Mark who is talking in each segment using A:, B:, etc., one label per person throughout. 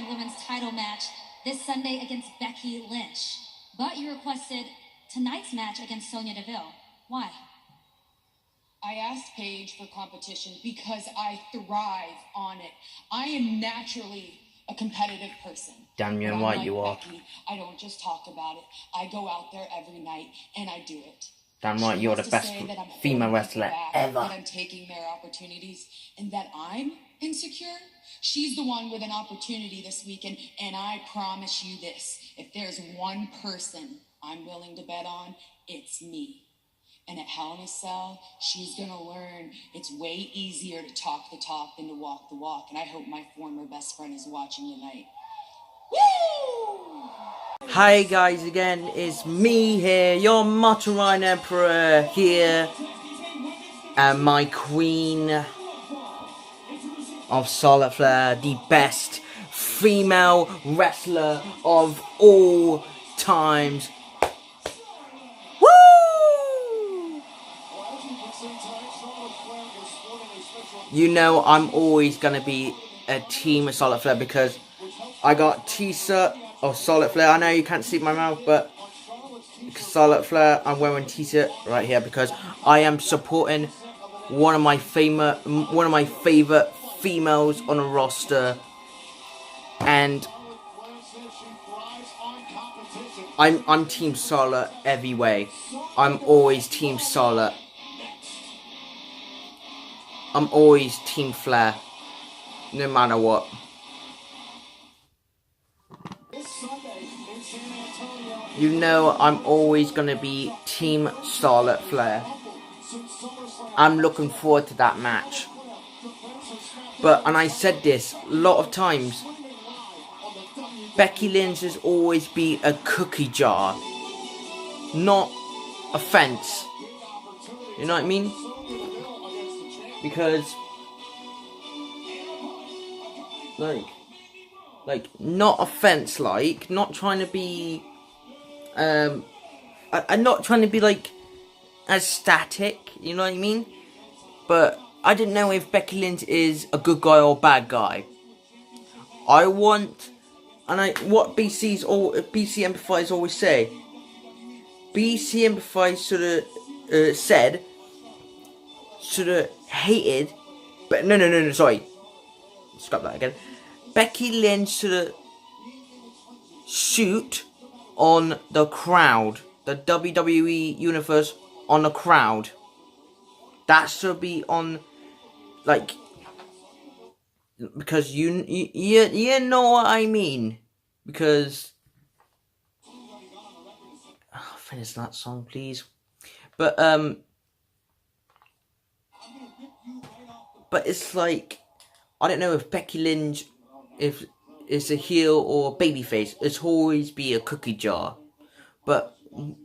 A: Women's title match this Sunday against Becky Lynch. But you requested tonight's match against Sonya Deville. Why?
B: I asked Paige for competition because I thrive on it. I am naturally a competitive person.
C: Damn you right you are.
B: Becky, I don't just talk about it. I go out there every night and I do it.
C: Damn right you're the best female wrestler ever.
B: That I'm taking their opportunities and that I'm insecure. She's the one with an opportunity this weekend, and I promise you this. If there's one person I'm willing to bet on, it's me. And at Hell in a Cell, she's going to learn it's way easier to talk the talk than to walk the walk. And I hope my former best friend is watching tonight. Woo!
C: Hi guys, again, it's me here, your Motorine Emperor here. And my queen of Charlotte Flair, the best female wrestler of all times. You know I'm always going to be a team of Charlotte Flair because I got t-shirt of Charlotte Flair. I know you can't see my mouth, but Charlotte Flair, I'm wearing t-shirt right here because I am supporting one of my favorite females on a roster, and I'm Team Charlotte every way. I'm always Team Charlotte. I'm always Team Flair, no matter what. You know I'm always going to be Team Charlotte Flair. I'm looking forward to that match. And I said this a lot of times, Becky Lynch has always been a cookie jar, not a fence. You know what I mean? Because, like not a fence, not trying to be, I'm not trying to be like as static, you know what I mean? But I didn't know if Becky Lynch is a good guy or bad guy. What BC Empathize always say. BC Empathize should have hated, but no, sorry. Scrap that again. Becky Lynch should have shoot on the crowd, the WWE universe on the crowd. That should be on, because you know what I mean. Because finish that song, please. But it's like, I don't know if Becky Lynch, if it's a heel or a babyface, it's always be a cookie jar. But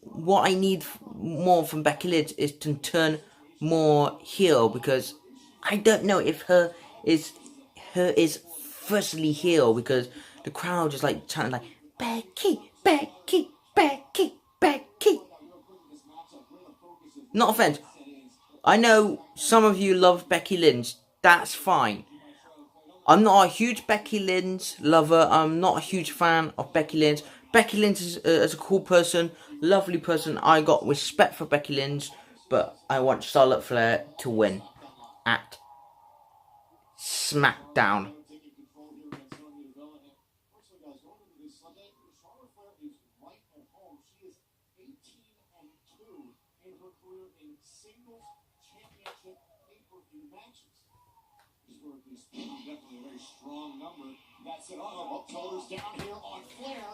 C: what I need more from Becky Lynch is to turn more heel, because I don't know if her is firstly heel, because the crowd is like chanting like Becky, Becky, Becky, Becky. Not offense. I know some of you love Becky Lynch. That's fine. I'm not a huge Becky Lynch lover. I'm not a huge fan of Becky Lynch. Becky Lynch is a cool person, lovely person. I got respect for Becky Lynch, but I want Charlotte Flair to win at Smackdown.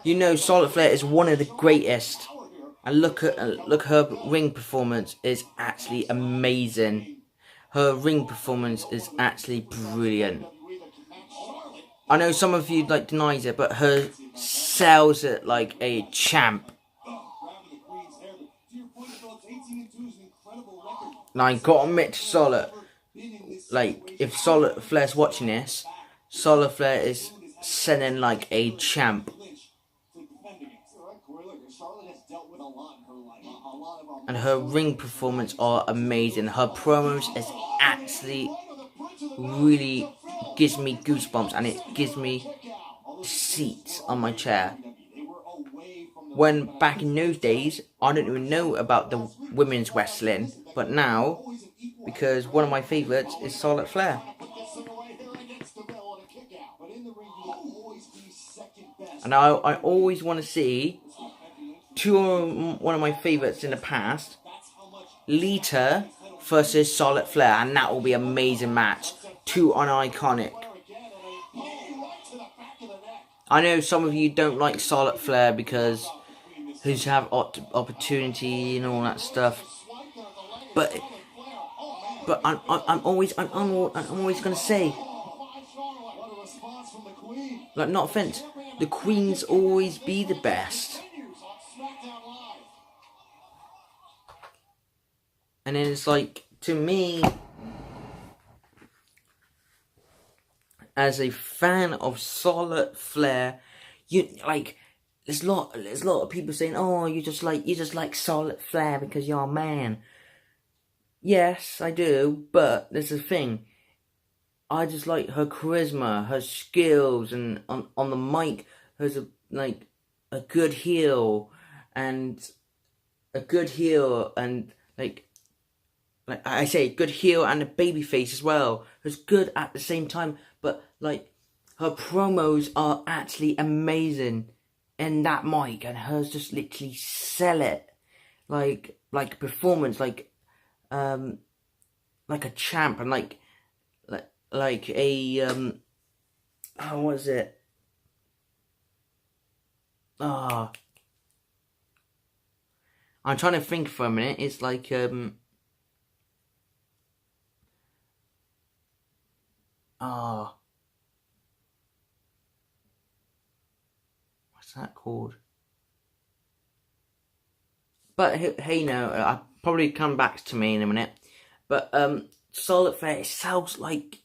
C: You know Charlotte Flair is one of the greatest, and look her ring performance is actually amazing. Her ring performance is actually brilliant. I know some of you denies it, but her sells it like a champ. Now I gotta admit to Charlotte, if Charlotte Flair's watching this, Charlotte Flair is selling like a champ. And her ring performance are amazing. Her promos is actually really gives me goosebumps, and it gives me seats on my chair. When back in those days, I didn't even know about the women's wrestling, but now, because one of my favourites is Charlotte Flair. And I always want to see one of my favourites in the past, Lita versus Charlotte Flair, and that will be an amazing match. Two on iconic. I know some of you don't like Charlotte Flair because who's have opportunity and all that stuff, but I'm always gonna say, like, not offense, the queens always be the best. And then it's like, to me, as a fan of Charlotte Flair, there's a lot of people saying, "Oh, you just like Charlotte Flair because you're a man." Yes, I do, but there's a thing. I just like her charisma, her skills, and on the mic, her a good heel, and like I say, good heel and a baby face as well. It's good at the same time, but like her promos are actually amazing in that mic, and hers just literally sell it like performance, like a champ, and like a oh, what is it? I'm trying to think for a minute. It's like what's that called? But hey, no, I'll probably come back to me in a minute. But Charlotte Flair, it sounds like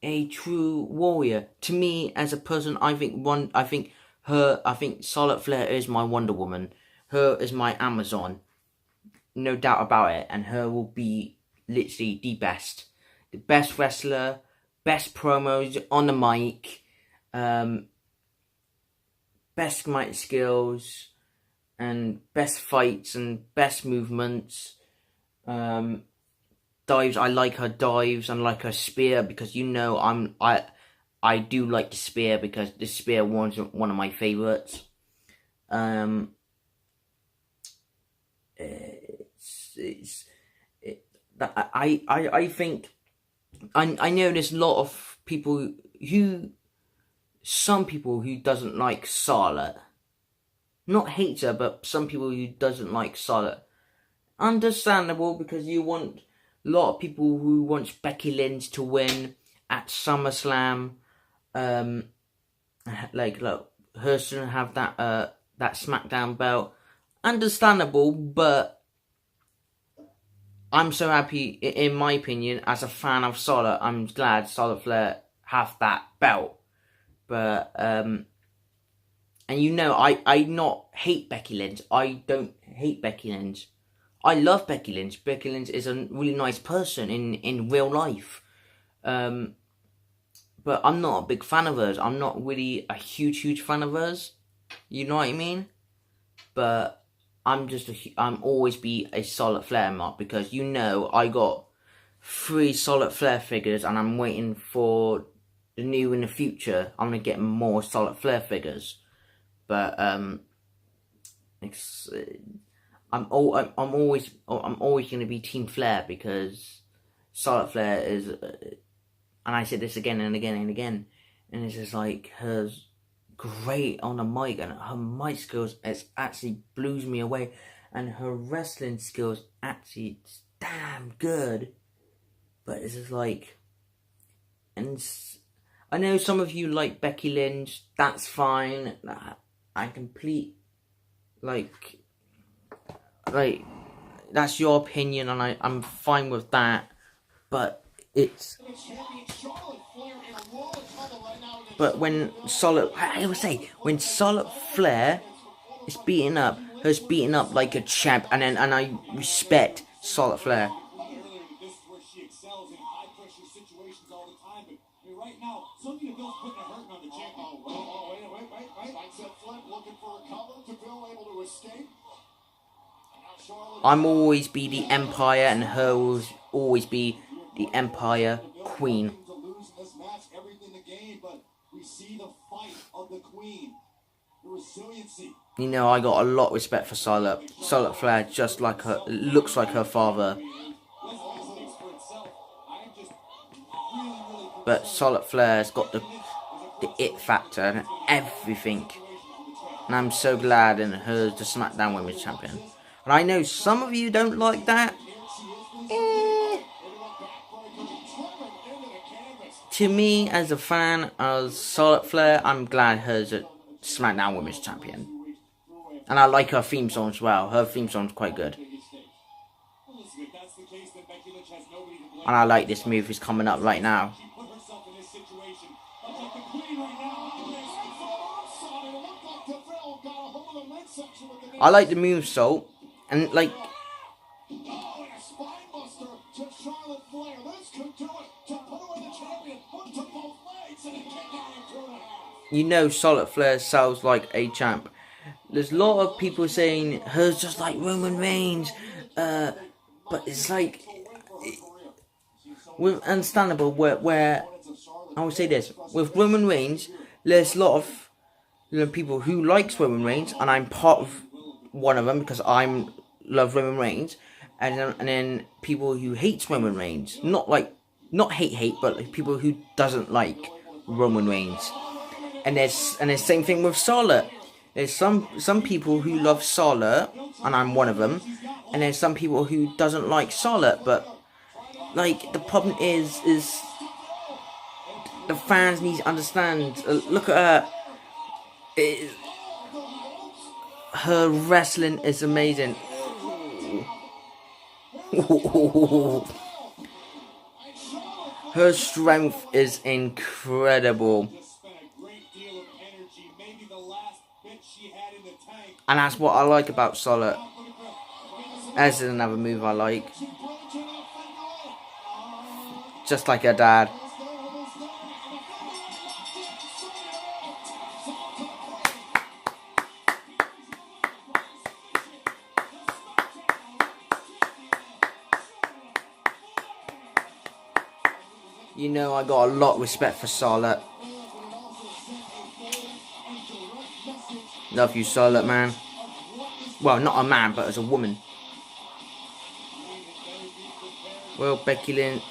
C: a true warrior to me as a person. I think Charlotte Flair is my Wonder Woman. Her is my Amazon, no doubt about it. And her will be literally the best wrestler, best promos on the mic, best mic skills, and best fights and best movements. Dives, I like her dives, and like her spear, because I do like the spear, because the spear was one of my favourites. I think I know there's a lot of people some people who doesn't like Charlotte. Not hates her, but some people who doesn't like Charlotte. Understandable, because you want a lot of people who wants Becky Lynch to win at SummerSlam. Look, her shouldn't have that Smackdown belt. Understandable, but I'm so happy, in my opinion, as a fan of Charlotte, I'm glad Charlotte Flair have that belt. But and I not hate Becky Lynch. I don't hate Becky Lynch. I love Becky Lynch. Becky Lynch is a really nice person in real life. But I'm not a big fan of hers. I'm not really a huge fan of hers. You know what I mean? But I'm always be a Charlotte Flair mark, because I got 3 Charlotte Flair figures, and I'm waiting for the new in the future. I'm gonna get more Charlotte Flair figures. But I'm always gonna be Team Flair, because Charlotte Flair is, and I said this again and again and again, and it's just like, her great on the mic, and her mic skills actually blows me away, and her wrestling skills actually damn good. But it's just like, and I know some of you like Becky Lynch. That's fine. I complete like that's your opinion, and I'm fine with that. But when Charlotte Flair is beaten up like a champ, and I respect Charlotte Flair. I'm always be the Empire, and her will always be the Empire Queen. You know, I got a lot of respect for Charlotte. Charlotte Flair, just like her, looks like her father. But Charlotte Flair's got the it factor and everything. And I'm so glad in her the Smackdown Women's Champion. And I know some of you don't like that. To me, as a fan of Charlotte Flair, I'm glad her's a Smackdown Women's Champion. And I like her theme song as well. Her theme song's quite good. And I like this move that's coming up right now. I like the moonsault, and like, you know, Charlotte Flair sounds like a champ. There's a lot of people saying her's just like Roman Reigns, but it's like, with understandable where I would say this, with Roman Reigns, there's a lot of people who likes Roman Reigns, and I'm part of one of them because I love Roman Reigns, and then people who hates Roman Reigns, not hate, but like people who doesn't like Roman Reigns, and there's same thing with Charlotte. There's some people who love Charlotte, and I'm one of them, and there's some people who doesn't like Charlotte, but like the problem is the fans need to understand. Look at her. Her wrestling is amazing. Her strength is incredible. And that's what I like about Charlotte. As is another move I like. Just like her dad. You know, I got a lot of respect for Charlotte. Love you, Charlotte, man. Well, not a man, but as a woman. Well, Becky Lynch.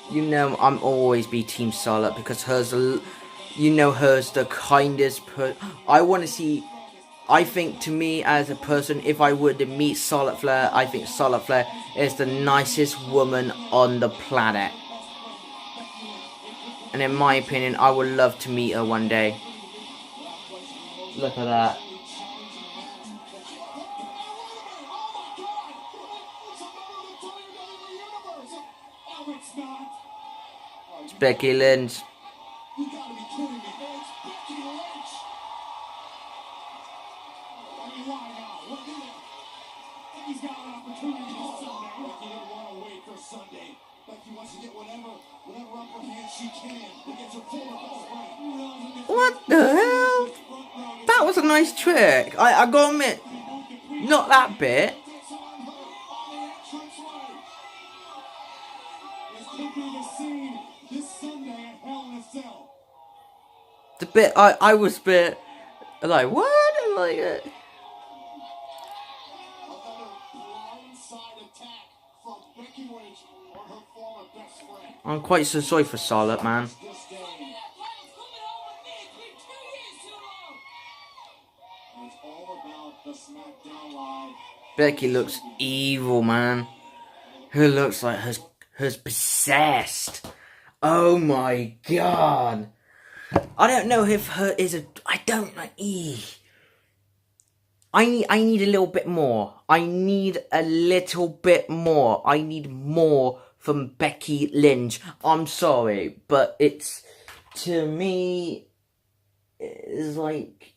C: You know, I'm always be Team Charlotte because hers, you know, hers the kindest I think to me as a person, if I were to meet Charlotte Flair, I think Charlotte Flair is the nicest woman on the planet. And in my opinion, I would love to meet her one day. Look at that. It's Becky Lynch. What the hell? That was a nice trick. I gotta admit, not that bit. The bit I was a bit like, what? Like I'm quite so sorry for Charlotte, man. Becky looks evil, man. Her looks like her's possessed. Oh my god. I don't know if her is a. I don't like. I need a little bit more. I need a little bit more. I need more from Becky Lynch. I'm sorry, but it's, to me, it's like,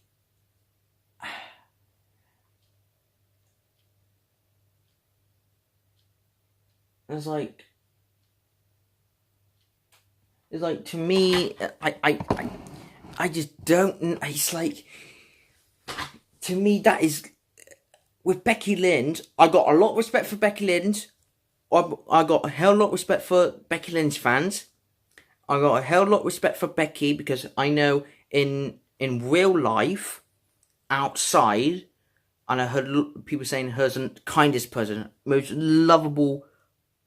C: It's like to me, I just don't. It's like, to me, that is, with Becky Lynch. I got a lot of respect for Becky Lynch. I got a hell lot of respect for Becky Lynch fans. I got a hell lot of respect for Becky, because I know in real life, outside, and I heard people saying her's the kindest person, most lovable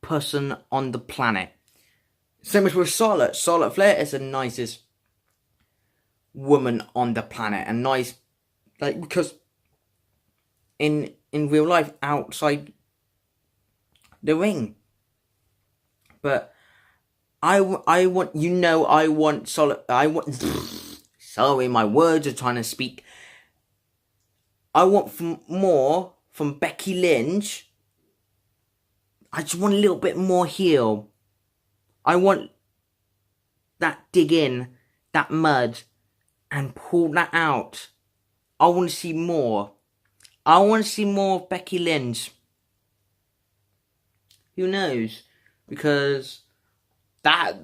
C: person on the planet. Same as with Charlotte. Charlotte Flair is the nicest woman on the planet, and nice, like, because in real life, outside the ring. But I want, I want Charlotte. Sorry, my words are trying to speak. I want more from Becky Lynch. I just want a little bit more heel. I want that dig in, that mud, and pull that out. I want to see more. I want to see more of Becky Lynch. Who knows? Because that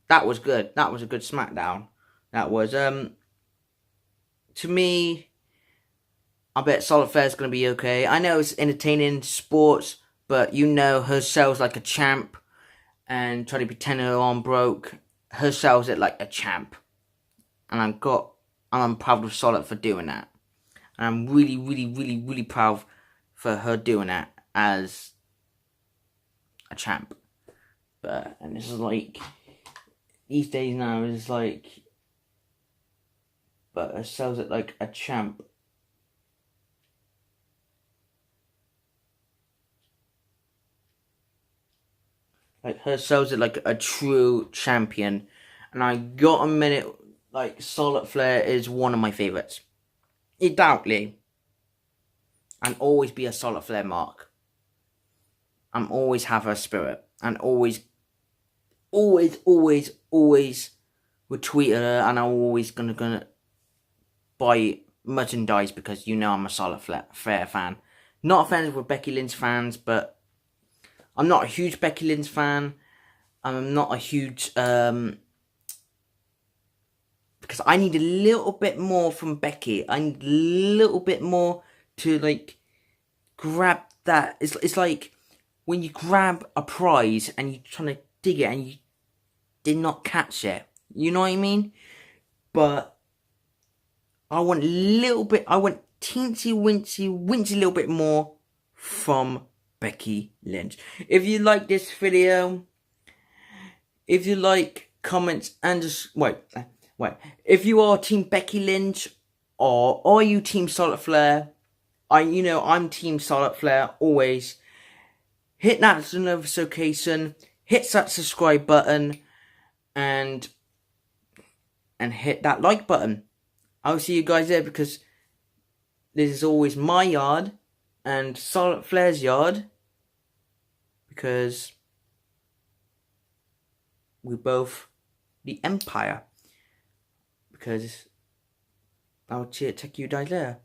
C: was good. That was a good Smackdown. That was, to me, I bet Charlotte Flair's going to be okay. I know it's entertaining sports, but her sells like a champ, and try to pretend her arm broke. Her sells it like a champ. And I'm proud of Charlotte for doing that. And I'm really, really, really, really proud for her doing that as a champ. And this is like, these days now, it's like, but her sells it like a champ. Like, her sells it like a true champion. And I got a minute, like, Charlotte Flair is one of my favourites. Undoubtedly. And always be a Charlotte Flair mark. I'm always have her spirit. And always retweet her. And I'm always gonna buy merchandise, because I'm a Charlotte Flair fan. Not offended with Becky Lynch fans, but I'm not a huge Becky Lynch fan. I'm not a huge, because I need a little bit more from Becky. I need a little bit more to, like, grab that. It's like when you grab a prize and you're trying to dig it and you did not catch it. You know what I mean? But I want a little bit, I want teensy wincy little bit more from Becky Lynch. If you like this video, if you like, comments, and just wait. If you are Team Becky Lynch, or are you Team Charlotte Flair? I'm Team Charlotte Flair always. Hit that notification, hit that subscribe button, and hit that like button. I'll see you guys there, because this is always my yard and Charlotte Flair's yard, because we both the Empire. Because I'll check you guys there.